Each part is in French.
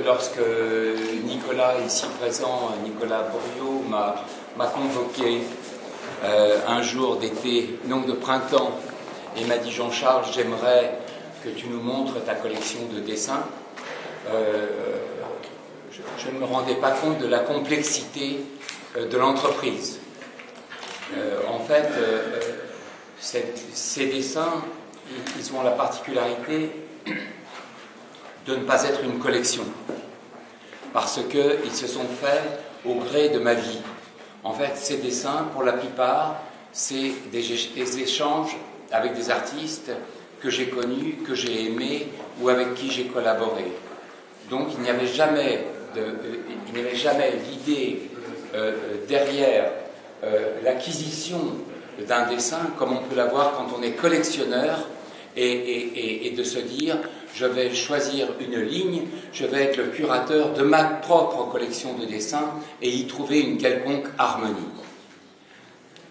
Lorsque Nicolas, ici présent, Nicolas Bourriaud, m'a convoqué un jour d'été, non de printemps, et m'a dit: Jean-Charles, j'aimerais que tu nous montres ta collection de dessins. Je ne me rendais pas compte de la complexité de l'entreprise. En fait, ces dessins, ils ont la particularité de ne pas être une collection, parce qu'ils se sont faits au gré de ma vie. En fait, ces dessins, pour la plupart, c'est des échanges avec des artistes que j'ai connus, que j'ai aimés ou avec qui j'ai collaboré. Donc il n'y avait jamais l'idée derrière l'acquisition d'un dessin comme on peut l'avoir quand on est collectionneur et de se dire: je vais choisir une ligne, je vais être le curateur de ma propre collection de dessins et y trouver une quelconque harmonie.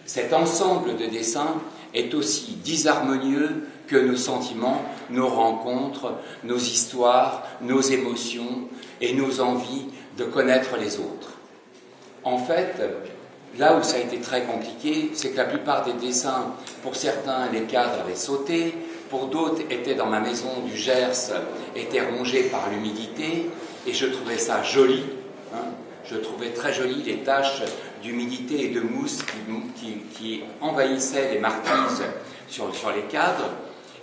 Cet ensemble de dessins est aussi disharmonieux que nos sentiments, nos rencontres, nos histoires, nos émotions et nos envies de connaître les autres. En fait, là où ça a été très compliqué, c'est que la plupart des dessins, pour certains, les cadres avaient sauté, pour d'autres étaient dans ma maison du Gers, étaient rongés par l'humidité, et je trouvais ça joli. Je trouvais très joli les taches d'humidité et de mousse qui envahissaient les marquises sur les cadres.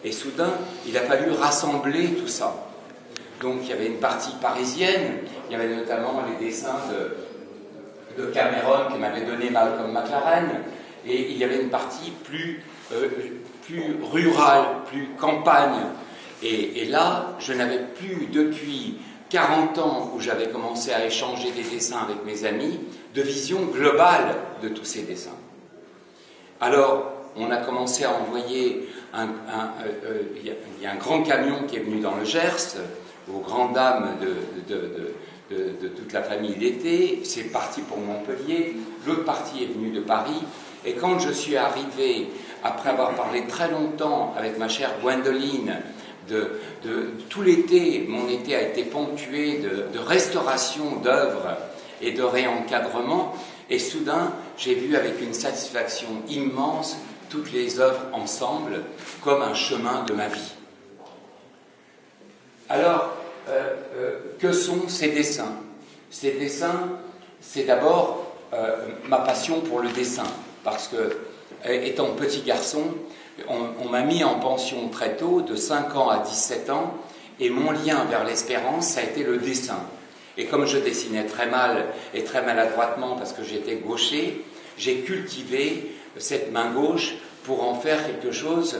Et soudain, il a fallu rassembler tout ça. Donc il y avait une partie parisienne, il y avait notamment les dessins de Cameron que m'avait donné Malcolm McLaren, et il y avait une partie plus rurale, plus campagne. Et là, je n'avais plus, depuis 40 ans où j'avais commencé à échanger des dessins avec mes amis, de vision globale de tous ces dessins. Alors, on a commencé à envoyer il y a un grand camion qui est venu dans le Gers, aux grandes dames de toute la famille d'été. C'est parti pour Montpellier, l'autre partie est venue de Paris, et quand je suis arrivé, après avoir parlé très longtemps avec ma chère Gwendoline, tout l'été, mon été a été ponctué de restauration d'œuvres et de réencadrement, et soudain, j'ai vu avec une satisfaction immense toutes les œuvres ensemble, comme un chemin de ma vie. Alors, que sont ces dessins? Ces dessins, c'est d'abord ma passion pour le dessin, parce que, étant petit garçon, on m'a mis en pension très tôt, de 5 ans à 17 ans, et mon lien vers l'espérance, ça a été le dessin. Et comme je dessinais très mal et très maladroitement parce que j'étais gaucher, j'ai cultivé cette main gauche pour en faire quelque chose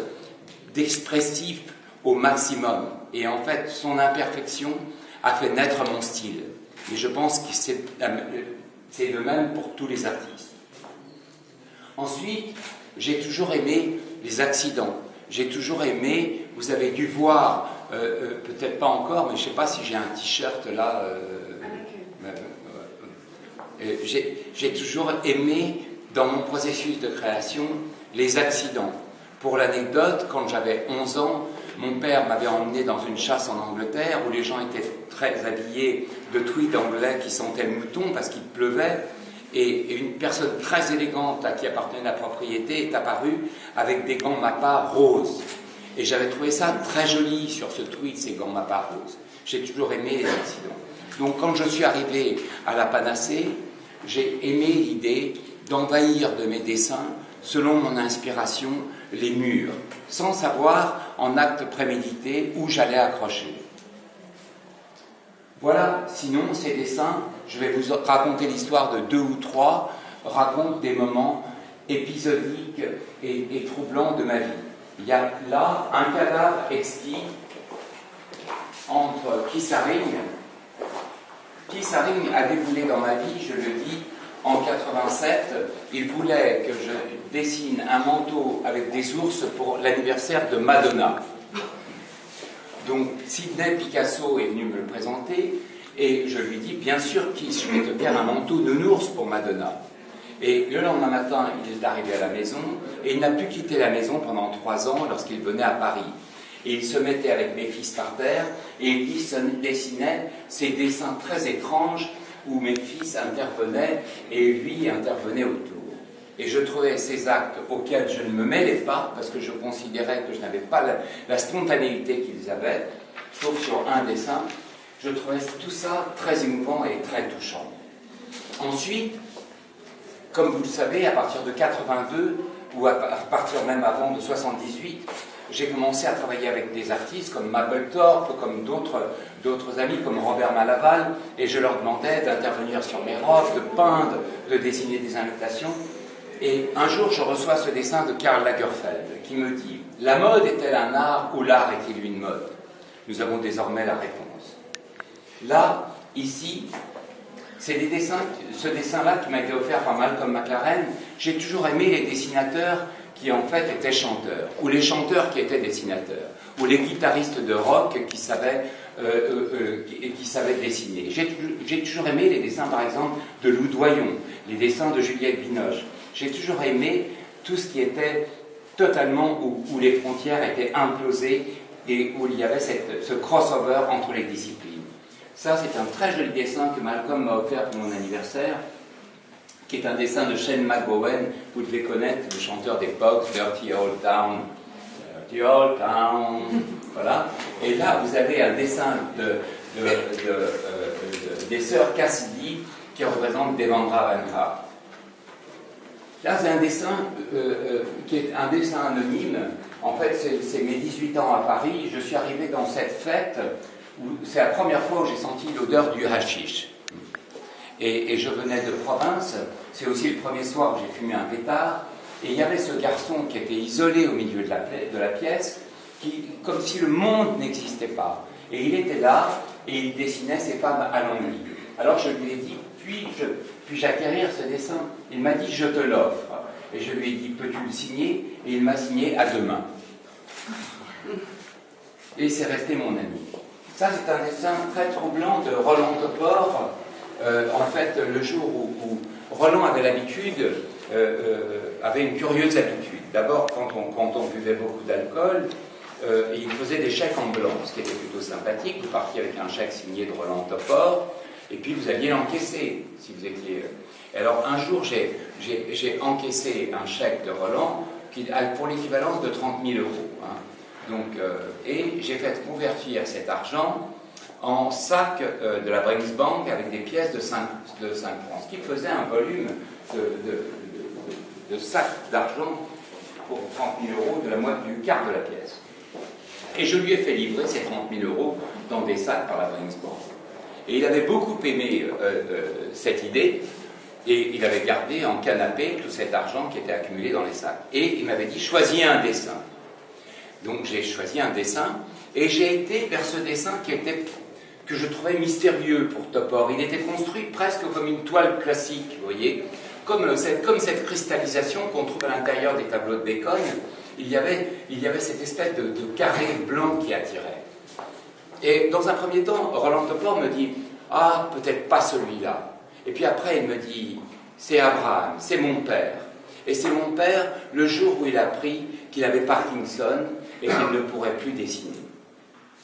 d'expressif au maximum. Et en fait, son imperfection a fait naître mon style. Et je pense que c'est le même pour tous les artistes. Ensuite, j'ai toujours aimé les accidents. J'ai toujours aimé, vous avez dû voir, peut-être pas encore, mais je ne sais pas si j'ai un t-shirt là. J'ai toujours aimé, dans mon processus de création, les accidents. Pour l'anecdote, quand j'avais 11 ans, mon père m'avait emmené dans une chasse en Angleterre où les gens étaient très habillés de tweed anglais qui sentaient le mouton parce qu'il pleuvait. Et une personne très élégante à qui appartenait la propriété est apparue avec des gants Mappa roses. Et j'avais trouvé ça très joli sur ce tweed, ces gants Mappa roses. J'ai toujours aimé les accidents. Donc quand je suis arrivé à la Panacée, j'ai aimé l'idée d'envahir de mes dessins, selon mon inspiration, les murs, sans savoir, en acte prémédité, où j'allais accrocher. Voilà, sinon, ces dessins, je vais vous raconter l'histoire de 2 ou 3, racontent des moments épisodiques et troublants de ma vie. Il y a là un cadavre exquis entre Kissaring. Kissaring a déboulé dans ma vie, je le dis, en 87. Il voulait que je dessine un manteau avec des ours pour l'anniversaire de Madonna. Donc Sidney Picasso est venu me le présenter et je lui dis: bien sûr, Kiss, je vais te faire un manteau nounours pour Madonna. Et le lendemain matin, il est arrivé à la maison et il n'a plus quitté la maison pendant 3 ans lorsqu'il venait à Paris. Et il se mettait avec mes fils par terre et il dessinait ces dessins très étranges où mes fils intervenaient et lui intervenait autour. Et je trouvais ces actes auxquels je ne me mêlais pas, parce que je considérais que je n'avais pas la spontanéité qu'ils avaient, sauf sur un dessin, je trouvais tout ça très émouvant et très touchant. Ensuite, comme vous le savez, à partir de 82, ou à partir même avant de 78, j'ai commencé à travailler avec des artistes comme Mapplethorpe, comme d'autres amis, comme Robert Malaval, et je leur demandais d'intervenir sur mes robes, de peindre, de dessiner des invitations. Et un jour, je reçois ce dessin de Karl Lagerfeld, qui me dit « La mode est-elle un art ou l'art est-il une mode ?» Nous avons désormais la réponse. Là, ici, c'est ce dessin-là qui m'a été offert par Malcolm McLaren. J'ai toujours aimé les dessinateurs qui en fait étaient chanteurs, ou les chanteurs qui étaient dessinateurs, ou les guitaristes de rock qui savaient dessiner. J'ai toujours aimé les dessins, par exemple, de Lou Doyon, les dessins de Juliette Binoche. J'ai toujours aimé tout ce qui était totalement où les frontières étaient imposées et où il y avait ce crossover entre les disciplines. Ça, c'est un très joli dessin que Malcolm m'a offert pour mon anniversaire, qui est un dessin de Shane McGowan, vous devez connaître, le chanteur des Pogues, Dirty Old Town. Dirty Old Town, voilà. Et là, vous avez un dessin des sœurs Cassidy qui représente Devendra Banhart. Là, c'est un dessin qui est un dessin anonyme. En fait, c'est mes 18 ans à Paris. Je suis arrivé dans cette fête où c'est la première fois où j'ai senti l'odeur du hashish. Et je venais de province. C'est aussi le premier soir où j'ai fumé un pétard. Et il y avait ce garçon qui était isolé au milieu de la pièce, comme si le monde n'existait pas. Et il était là et il dessinait ces femmes à l'ennui. Alors je lui ai dit, puis-je acquérir ce dessin? Il m'a dit, je te l'offre. Et je lui ai dit, peux-tu le signer? Et il m'a signé à demain. Et c'est resté mon ami. Ça, c'est un dessin très troublant de Roland Topor. En fait, le jour où Roland avait l'habitude, avait une curieuse habitude. D'abord, quand on buvait beaucoup d'alcool, il faisait des chèques en blanc, ce qui était plutôt sympathique. Vous partiez avec un chèque signé de Roland Topor, et puis vous alliez l'encaisser, si vous étiez... Alors un jour, j'ai encaissé un chèque de Roland pour l'équivalence de 30 000 euros. Hein. Donc, et j'ai fait convertir cet argent en sac de la Bank avec des pièces de 5 francs, ce qui faisait un volume de sacs d'argent pour 30 000 euros du quart de la pièce. Et je lui ai fait livrer ces 30 000 euros dans des sacs par la Bank. Et il avait beaucoup aimé cette idée, et il avait gardé en canapé tout cet argent qui était accumulé dans les sacs. Et il m'avait dit, choisis un dessin. Donc j'ai choisi un dessin, et j'ai été vers ce dessin que je trouvais mystérieux pour Topor. Il était construit presque comme une toile classique, vous voyez, comme cette cristallisation qu'on trouve à l'intérieur des tableaux de Bacon. Il y avait cette espèce de carré blanc qui attirait. Et dans un premier temps, Roland Topor me dit « Ah, peut-être pas celui-là ». Et puis après, il me dit « C'est Abraham, c'est mon père ». Et c'est mon père le jour où il a appris qu'il avait Parkinson et qu'il ne pourrait plus dessiner.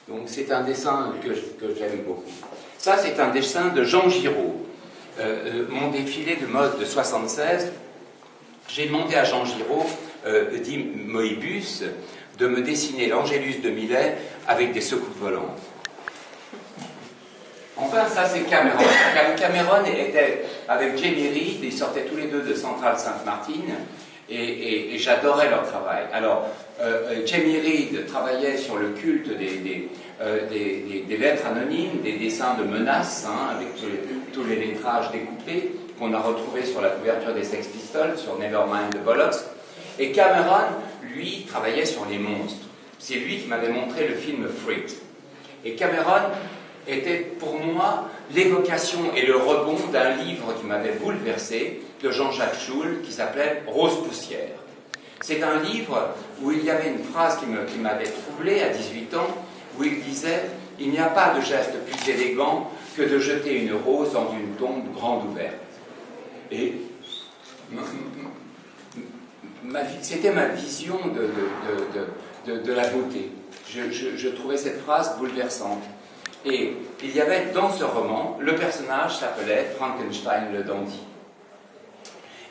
Donc c'est un dessin que j'aime beaucoup. Ça, c'est un dessin de Jean Giraud. Mon défilé de mode de 76, j'ai demandé à Jean Giraud, dit Moïbus, de me dessiner l'Angélus de Millet avec des secousses volantes. Enfin, ça c'est Cameron. Cameron était avec Jamie Reed, ils sortaient tous les deux de Centrale Sainte-Martine, et j'adorais leur travail. Alors, Jamie Reed travaillait sur le culte des lettres anonymes, des dessins de menaces, hein, avec tous les lettrages découpés qu'on a retrouvés sur la couverture des Sex Pistols, sur Nevermind the Bollocks. Et Cameron, lui, travaillait sur les monstres. C'est lui qui m'avait montré le film Freak. Et Cameron était pour moi l'évocation et le rebond d'un livre qui m'avait bouleversé, de Jean-Jacques Schul, qui s'appelait Rose Poussière. C'est un livre où il y avait une phrase qui m'avait troublé à 18 ans, où il disait « Il n'y a pas de geste plus élégant que de jeter une rose dans une tombe grande ouverte. » Et c'était ma vision de la beauté. je trouvais cette phrase bouleversante. Et il y avait dans ce roman, le personnage s'appelait Frankenstein le dandy.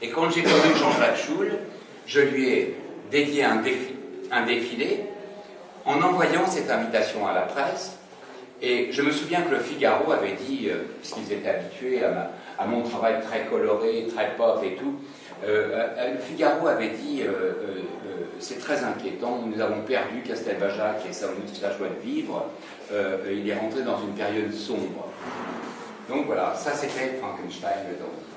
Et quand j'ai connu Jean-Jacques Schul, je lui ai dédié un défilé en envoyant cette invitation à la presse. Et je me souviens que le Figaro avait dit, puisqu'ils étaient habitués à mon travail très coloré, très pop et tout, le Figaro avait dit c'est très inquiétant, nous avons perdu Castelbajac et sa joie de vivre, il est rentré dans une période sombre. Donc voilà, ça c'était Frankenstein le dandy.